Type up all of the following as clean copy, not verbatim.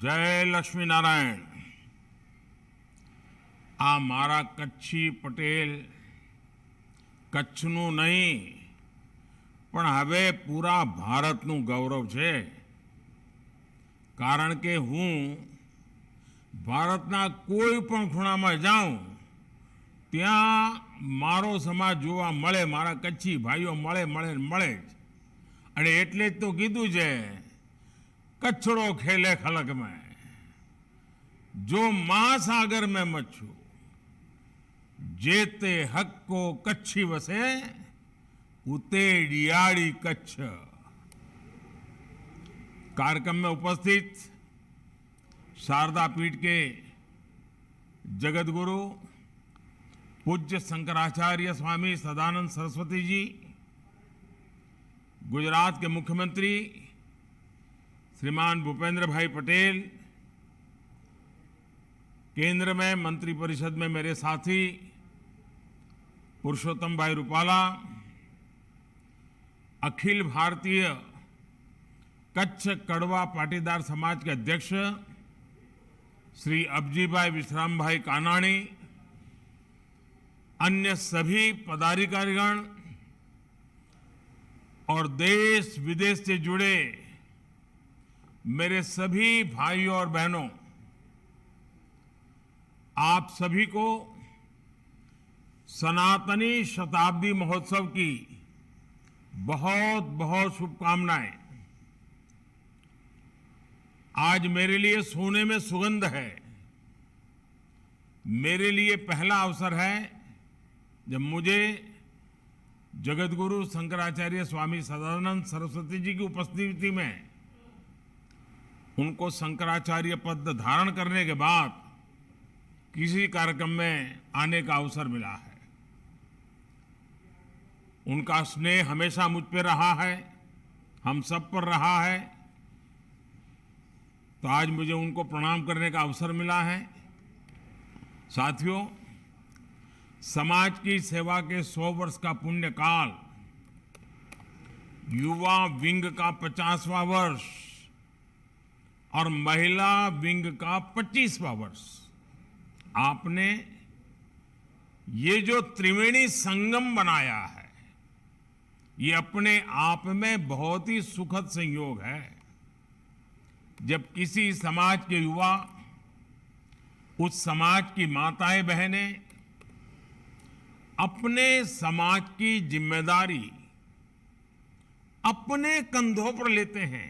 जय लक्ष्मी नारायण। आ मारा कच्छी पटेल कच्छનું નહીં પણ હવે પૂરા ભારતનું ગૌરવ છે, કારણ કે હું ભારતના કોઈ પણ ખૂણામાં જાઉં ત્યાં મારો સમાજ જોવા મળે, મારા કચ્છી ભાઈઓ મળે મળે મળે જ। અને એટલે જ તો કીધું છે, कच्छड़ो खेले खलक में जो महासागर में मच्छू, जेते हक को कच्छी वसे उते डियाड़ी कच्छ। कार्यक्रम में उपस्थित शारदा पीठ के जगत गुरु पूज्य शंकराचार्य स्वामी सदानंद सरस्वती जी, गुजरात के मुख्यमंत्री श्रीमान भूपेंद्र भाई पटेल, केंद्र में मंत्रिपरिषद में मेरे साथी पुरुषोत्तम भाई रूपाला, अखिल भारतीय कच्छ कड़वा पाटीदार समाज के अध्यक्ष श्री अबजी भाई विश्राम भाई कानाणी, अन्य सभी पदाधिकारीगण और देश विदेश से जुड़े मेरे सभी भाइयों और बहनों, आप सभी को सनातनी शताब्दी महोत्सव की बहुत बहुत शुभकामनाएं। आज मेरे लिए सोने में सुगंध है। मेरे लिए पहला अवसर है जब मुझे जगतगुरु शंकराचार्य स्वामी सदानंद सरस्वती जी की उपस्थिति में उनको शंकराचार्य पद धारण करने के बाद किसी कार्यक्रम में आने का अवसर मिला है। उनका स्नेह हमेशा मुझ पर रहा है, हम सब पर रहा है, तो आज मुझे उनको प्रणाम करने का अवसर मिला है। साथियों, समाज की सेवा के 100 वर्ष का पुण्य काल, युवा विंग का 50वां वर्ष और महिला विंग का 25वां वर्ष, आपने ये जो त्रिवेणी संगम बनाया है, ये अपने आप में बहुत ही सुखद संयोग है। जब किसी समाज के युवा उस समाज की माताएं बहनें अपने समाज की जिम्मेदारी अपने कंधों पर लेते हैं,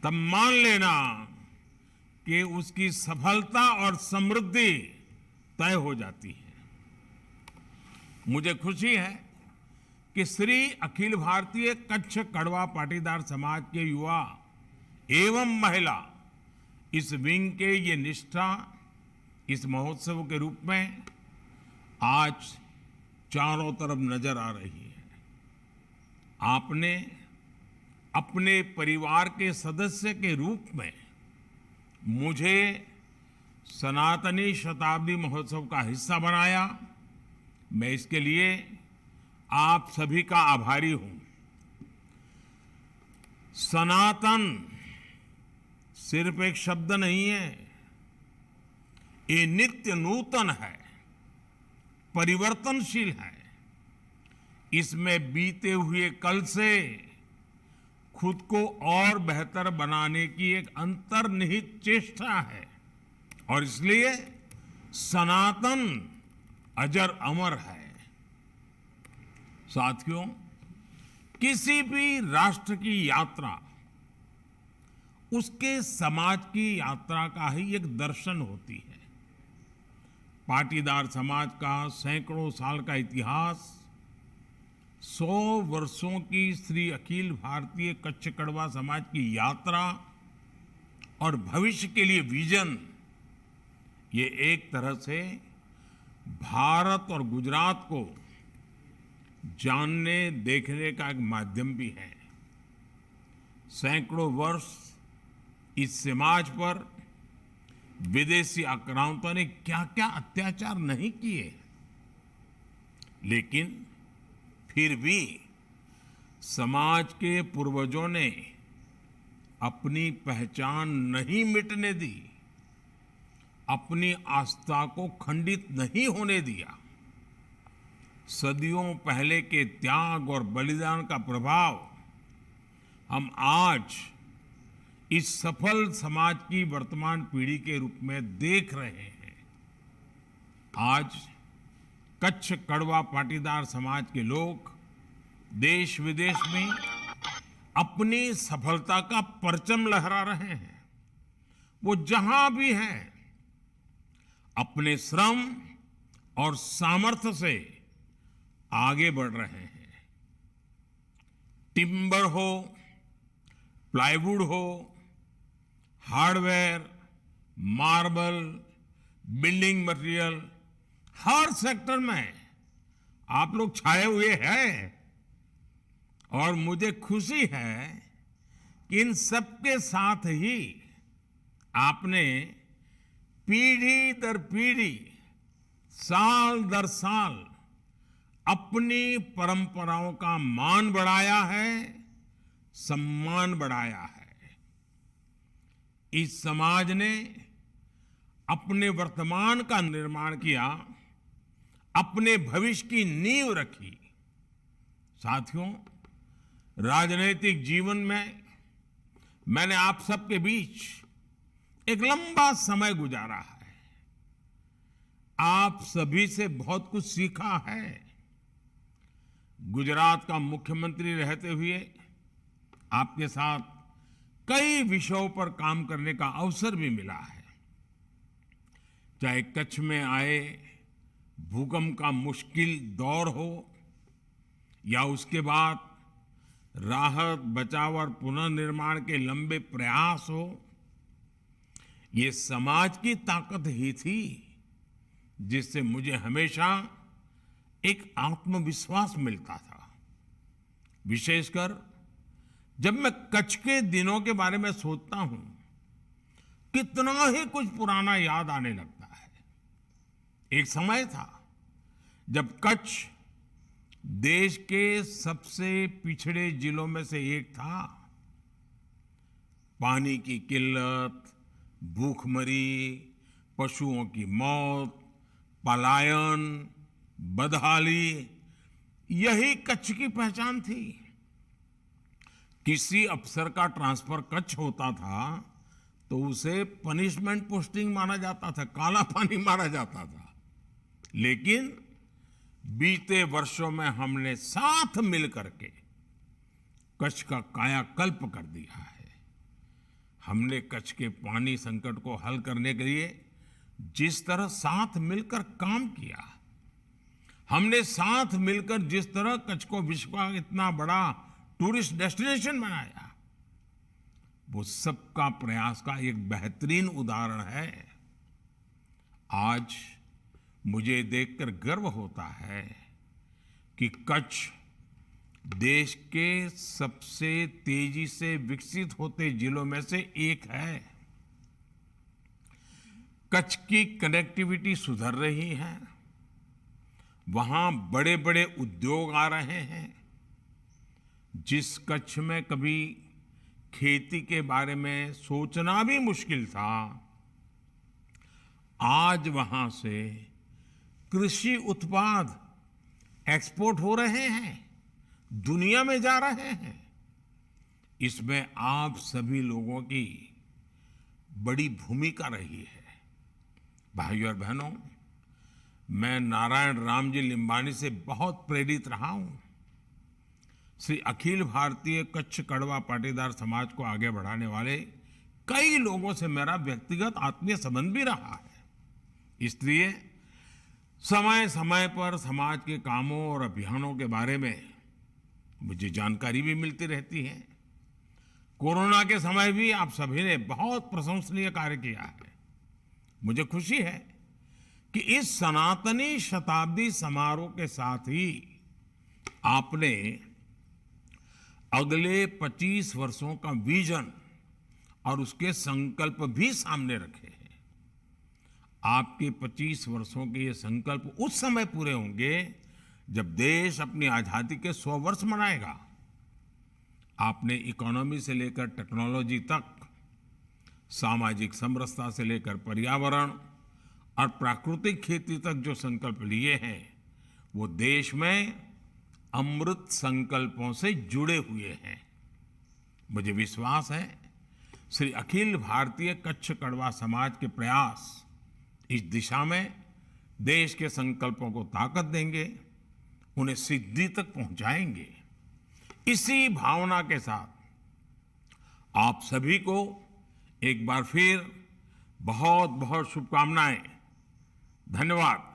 तब मान लेना कि उसकी सफलता और समृद्धि तय हो जाती है। मुझे खुशी है कि श्री अखिल भारतीय कच्छ कड़वा पाटीदार समाज के युवा एवं महिला इस विंग के ये निष्ठा इस महोत्सव के रूप में आज चारों तरफ नजर आ रही है। आपने अपने परिवार के सदस्य के रूप में मुझे सनातनी शताब्दी महोत्सव का हिस्सा बनाया। मैं इसके लिए आप सभी का आभारी हूं। सनातन सिर्फ एक शब्द नहीं है, ये नित्य नूतन है, परिवर्तनशील है। इसमें बीते हुए कल से खुद को और बेहतर बनाने की एक अंतर्निहित चेष्टा है, और इसलिए सनातन अजर अमर है। साथियों, किसी भी राष्ट्र की यात्रा उसके समाज की यात्रा का ही एक दर्शन होती है। पाटीदार समाज का सैकड़ों साल का इतिहास, 100 वर्षों की श्री अखिल भारतीय कच्छ कड़वा समाज की यात्रा और भविष्य के लिए विजन, ये एक तरह से भारत और गुजरात को जानने देखने का एक माध्यम भी है। सैकड़ों वर्ष इस समाज पर विदेशी आक्रांतों ने क्या क्या अत्याचार नहीं किए, लेकिन फिर भी समाज के पूर्वजों ने अपनी पहचान नहीं मिटने दी, अपनी आस्था को खंडित नहीं होने दिया। सदियों पहले के त्याग और बलिदान का प्रभाव हम आज इस सफल समाज की वर्तमान पीढ़ी के रूप में देख रहे हैं। आज कच्छ कड़वा पाटीदार समाज के लोग देश विदेश में अपनी सफलता का परचम लहरा रहे हैं। वो जहां भी हैं, अपने श्रम और सामर्थ्य से आगे बढ़ रहे हैं। टिम्बर हो, प्लाईवुड हो, हार्डवेयर, मार्बल, बिल्डिंग मटेरियल, हर सेक्टर में आप लोग छाए हुए हैं। और मुझे खुशी है कि इन सबके साथ ही आपने पीढ़ी दर पीढ़ी, साल दर साल अपनी परंपराओं का मान बढ़ाया है, सम्मान बढ़ाया है। इस समाज ने अपने वर्तमान का निर्माण किया, अपने भविष्य की नींव रखी। साथियों, राजनीतिक जीवन में मैंने आप सबके बीच एक लंबा समय गुजारा है। आप सभी से बहुत कुछ सीखा है। गुजरात का मुख्यमंत्री रहते हुए आपके साथ कई विषयों पर काम करने का अवसर भी मिला है। चाहे कच्छ में आए भूकंप का मुश्किल दौर हो या उसके बाद राहत, बचाव और पुनर्निर्माण के लंबे प्रयास हो, ये समाज की ताकत ही थी जिससे मुझे हमेशा एक आत्मविश्वास मिलता था। विशेषकर जब मैं कच्छ के दिनों के बारे में सोचता हूं, कितना ही कुछ पुराना याद आने लगता है। एक समय था जब कच्छ देश के सबसे पिछड़े जिलों में से एक था। पानी की किल्लत, भूखमरी, पशुओं की मौत, पलायन, बदहाली, यही कच्छ की पहचान थी। किसी अफसर का ट्रांसफर कच्छ होता था तो उसे पनिशमेंट पोस्टिंग माना जाता था, काला पानी मारा जाता था। लेकिन बीते वर्षों में हमने साथ मिलकर के कच्छ का कायाकल्प कर दिया है। हमने कच्छ के पानी संकट को हल करने के लिए जिस तरह साथ मिलकर काम किया, हमने साथ मिलकर जिस तरह कच्छ को विश्व का इतना बड़ा टूरिस्ट डेस्टिनेशन बनाया, वो सबका प्रयास का एक बेहतरीन उदाहरण है। आज मुझे देखकर गर्व होता है कि कच्छ देश के सबसे तेजी से विकसित होते जिलों में से एक है। कच्छ की कनेक्टिविटी सुधर रही है, वहां बड़े बड़े उद्योग आ रहे हैं। जिस कच्छ में कभी खेती के बारे में सोचना भी मुश्किल था, आज वहां से कृषि उत्पाद एक्सपोर्ट हो रहे हैं, दुनिया में जा रहे हैं। इसमें आप सभी लोगों की बड़ी भूमिका रही है। भाइयों और बहनों, मैं नारायण राम जी लिम्बानी से बहुत प्रेरित रहा हूं। श्री अखिल भारतीय कच्छ कड़वा पाटीदार समाज को आगे बढ़ाने वाले कई लोगों से मेरा व्यक्तिगत आत्मीय संबंध भी रहा है। इसलिए समय समय पर समाज के कामों और अभियानों के बारे में मुझे जानकारी भी मिलती रहती है। कोरोना के समय भी आप सभी ने बहुत प्रशंसनीय कार्य किया है। मुझे खुशी है कि इस सनातनी शताब्दी समारोह के साथ ही आपने अगले 25 वर्षों का विजन और उसके संकल्प भी सामने रखे हैं। आपके 25 वर्षों के ये संकल्प उस समय पूरे होंगे जब देश अपनी आजादी के 100 वर्ष मनाएगा। आपने इकोनॉमी से लेकर टेक्नोलॉजी तक, सामाजिक समरसता से लेकर पर्यावरण और प्राकृतिक खेती तक जो संकल्प लिए हैं, वो देश में अमृत संकल्पों से जुड़े हुए हैं। मुझे विश्वास है श्री अखिल भारतीय कच्छ कड़वा समाज के प्रयास इस दिशा में देश के संकल्पों को ताकत देंगे, उन्हें सिद्धि तक पहुंचाएंगे। इसी भावना के साथ आप सभी को एक बार फिर बहुत बहुत शुभकामनाएं। धन्यवाद।